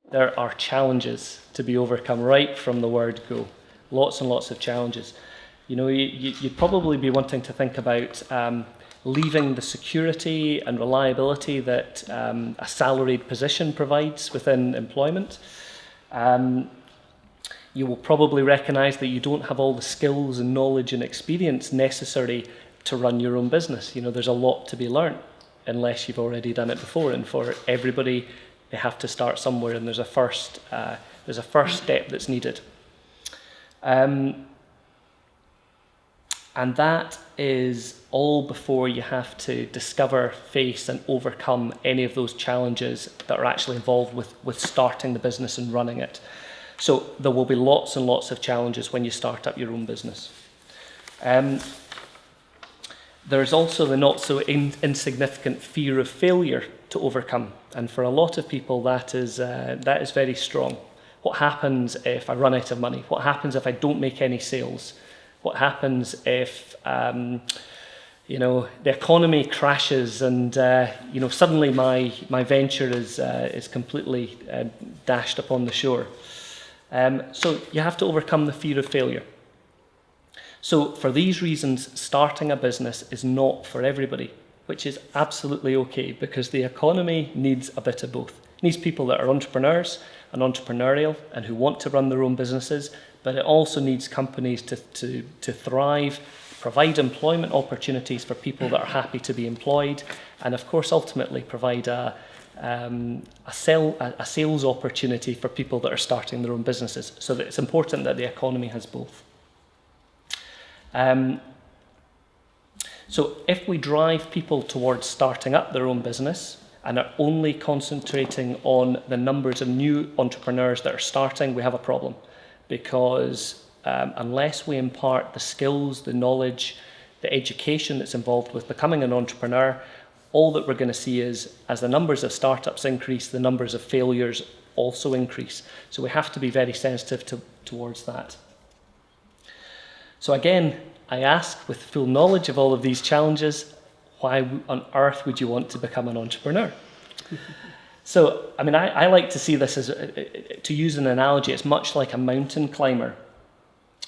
there are challenges to be overcome right from the word go. Lots and lots of challenges. You'd probably be wanting to think about leaving the security and reliability that a salaried position provides within employment. You will probably recognise that you don't have all the skills and knowledge and experience necessary to run your own business. There's a lot to be learnt unless you've already done it before. And for everybody, they have to start somewhere, and there's a first step that's needed. And that is all before you have to discover, face, and overcome any of those challenges that are actually involved with starting the business and running it. So there will be lots and lots of challenges when you start up your own business. There's also the not so insignificant fear of failure to overcome, and for a lot of people that is very strong. What happens if I run out of money? What happens if I don't make any sales? What happens if the economy crashes and suddenly my venture is completely dashed upon the shore? So you have to overcome the fear of failure. So for these reasons, starting a business is not for everybody, which is absolutely okay, because the economy needs a bit of both. It needs people that are entrepreneurs and entrepreneurial and who want to run their own businesses, but it also needs companies to thrive, provide employment opportunities for people that are happy to be employed, and of course ultimately provide a sales opportunity for people that are starting their own businesses. So that it's important that the economy has both. So if we drive people towards starting up their own business and are only concentrating on the numbers of new entrepreneurs that are starting, we have a problem, because unless we impart the skills, the knowledge, the education that's involved with becoming an entrepreneur, all that we're going to see is, as the numbers of startups increase, the numbers of failures also increase. So we have to be very sensitive towards that. So again, I ask, with full knowledge of all of these challenges, why on earth would you want to become an entrepreneur? So, I like to see this as, to use an analogy, it's much like a mountain climber.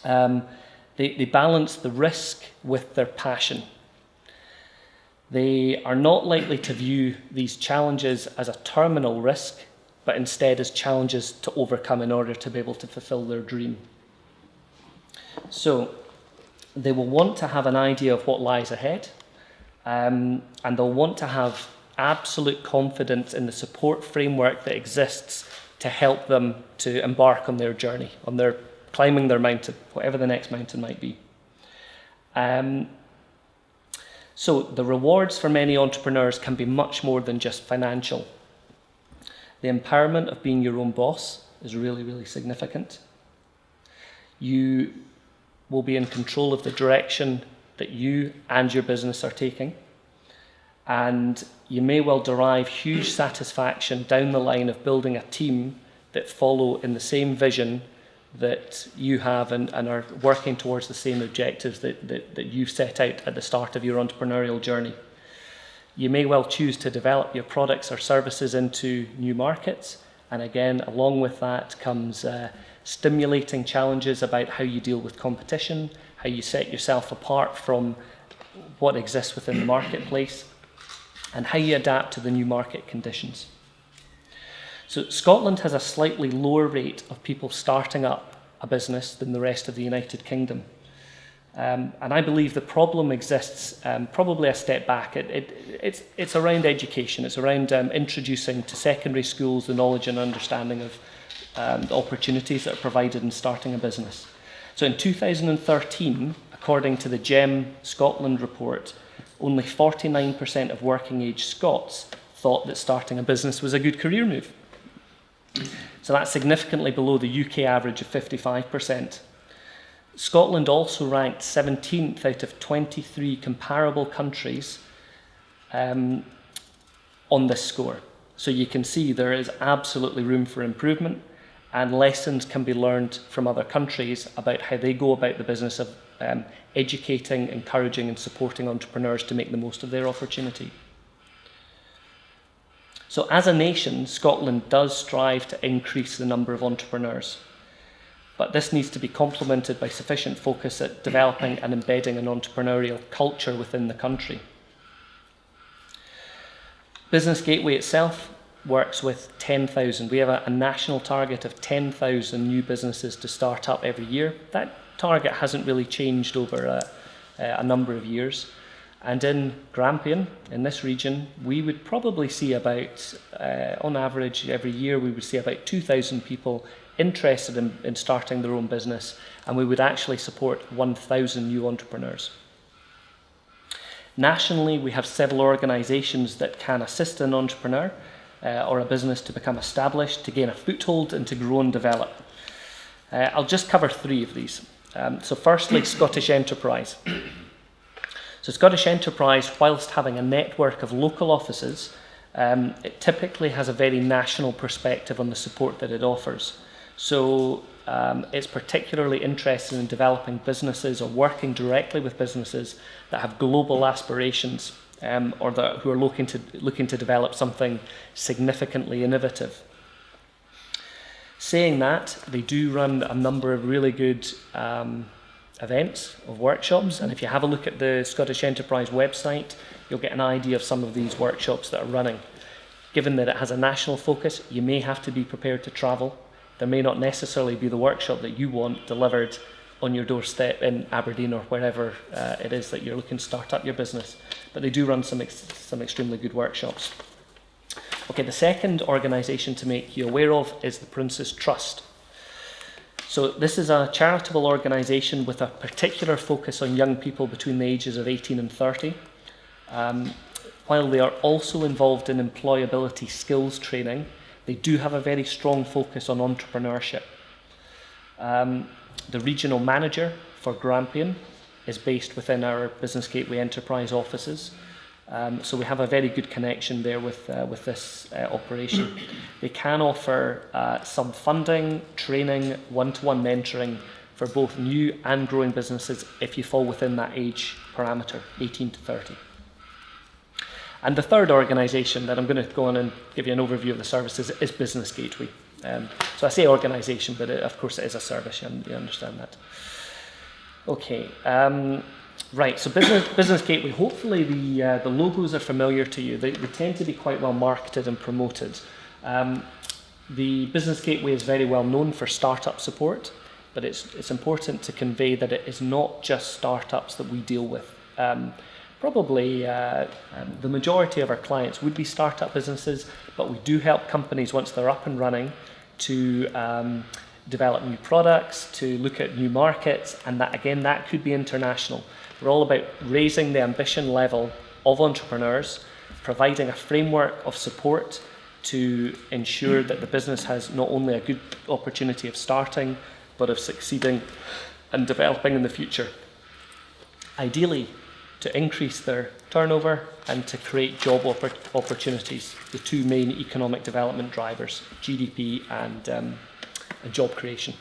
They balance the risk with their passion. They are not likely to view these challenges as a terminal risk, but instead as challenges to overcome in order to be able to fulfill their dream. So they will want to have an idea of what lies ahead, and they'll want to have absolute confidence in the support framework that exists to help them to embark on their journey, on their climbing their mountain, whatever the next mountain might be. So the rewards for many entrepreneurs can be much more than just financial. The empowerment of being your own boss is really, really significant. You will be in control of the direction that you and your business are taking. And you may well derive huge satisfaction down the line of building a team that follow in the same vision that you have and are working towards the same objectives that you've set out at the start of your entrepreneurial journey. You may well choose to develop your products or services into new markets. And again, along with that comes stimulating challenges about how you deal with competition, how you set yourself apart from what exists within the marketplace, and how you adapt to the new market conditions. So Scotland has a slightly lower rate of people starting up a business than the rest of the United Kingdom. And I believe the problem exists probably a step back. It's around education. It's around introducing to secondary schools the knowledge and understanding of the opportunities that are provided in starting a business. So in 2013, according to the GEM Scotland report, only 49% of working age Scots thought that starting a business was a good career move. So that's significantly below the UK average of 55%. Scotland also ranked 17th out of 23 comparable countries on this score. So you can see there is absolutely room for improvement, and lessons can be learned from other countries about how they go about the business of educating, encouraging and supporting entrepreneurs to make the most of their opportunity. So as a nation, Scotland does strive to increase the number of entrepreneurs, but this needs to be complemented by sufficient focus at developing and embedding an entrepreneurial culture within the country. Business Gateway itself works with 10,000. We have a national target of 10,000 new businesses to start up every year. That target hasn't really changed over a number of years. And in Grampian, in this region, we would probably see about, on average, every year we would see about 2,000 people interested in starting their own business, and we would actually support 1,000 new entrepreneurs. Nationally, we have several organisations that can assist an entrepreneur or a business to become established, to gain a foothold and to grow and develop. I'll just cover 3 of these. So firstly, Scottish Enterprise. So Scottish Enterprise, whilst having a network of local offices, it typically has a very national perspective on the support that it offers. So it's particularly interested in developing businesses or working directly with businesses that have global aspirations or who are looking to develop something significantly innovative. Saying that, they do run a number of really good events, of workshops, and if you have a look at the Scottish Enterprise website, you'll get an idea of some of these workshops that are running. Given that it has a national focus, you may have to be prepared to travel. There may not necessarily be the workshop that you want delivered on your doorstep in Aberdeen or wherever it is that you're looking to start up your business, but they do run some extremely good workshops. Okay, the second organisation to make you aware of is the Prince's Trust. So this is a charitable organisation with a particular focus on young people between the ages of 18 and 30. While they are also involved in employability skills training, they do have a very strong focus on entrepreneurship. The regional manager for Grampian is based within our Business Gateway Enterprise offices. So we have a very good connection there with this operation. They can offer some funding, training, one-to-one mentoring for both new and growing businesses if you fall within that age parameter, 18 to 30. And the third organisation that I'm going to go on and give you an overview of the services is Business Gateway. So I say organisation, but of course it is a service, you understand that. Okay. Right, so Business Gateway, hopefully the logos are familiar to you. They tend to be quite well marketed and promoted. The Business Gateway is very well known for startup support, but it's important to convey that it is not just startups that we deal with. Probably the majority of our clients would be startup businesses, but we do help companies once they're up and running to develop new products, to look at new markets, and that could be international. We're all about raising the ambition level of entrepreneurs, providing a framework of support to ensure that the business has not only a good opportunity of starting, but of succeeding and developing in the future. Ideally, to increase their turnover and to create job opportunities, the 2 main economic development drivers, GDP and job creation.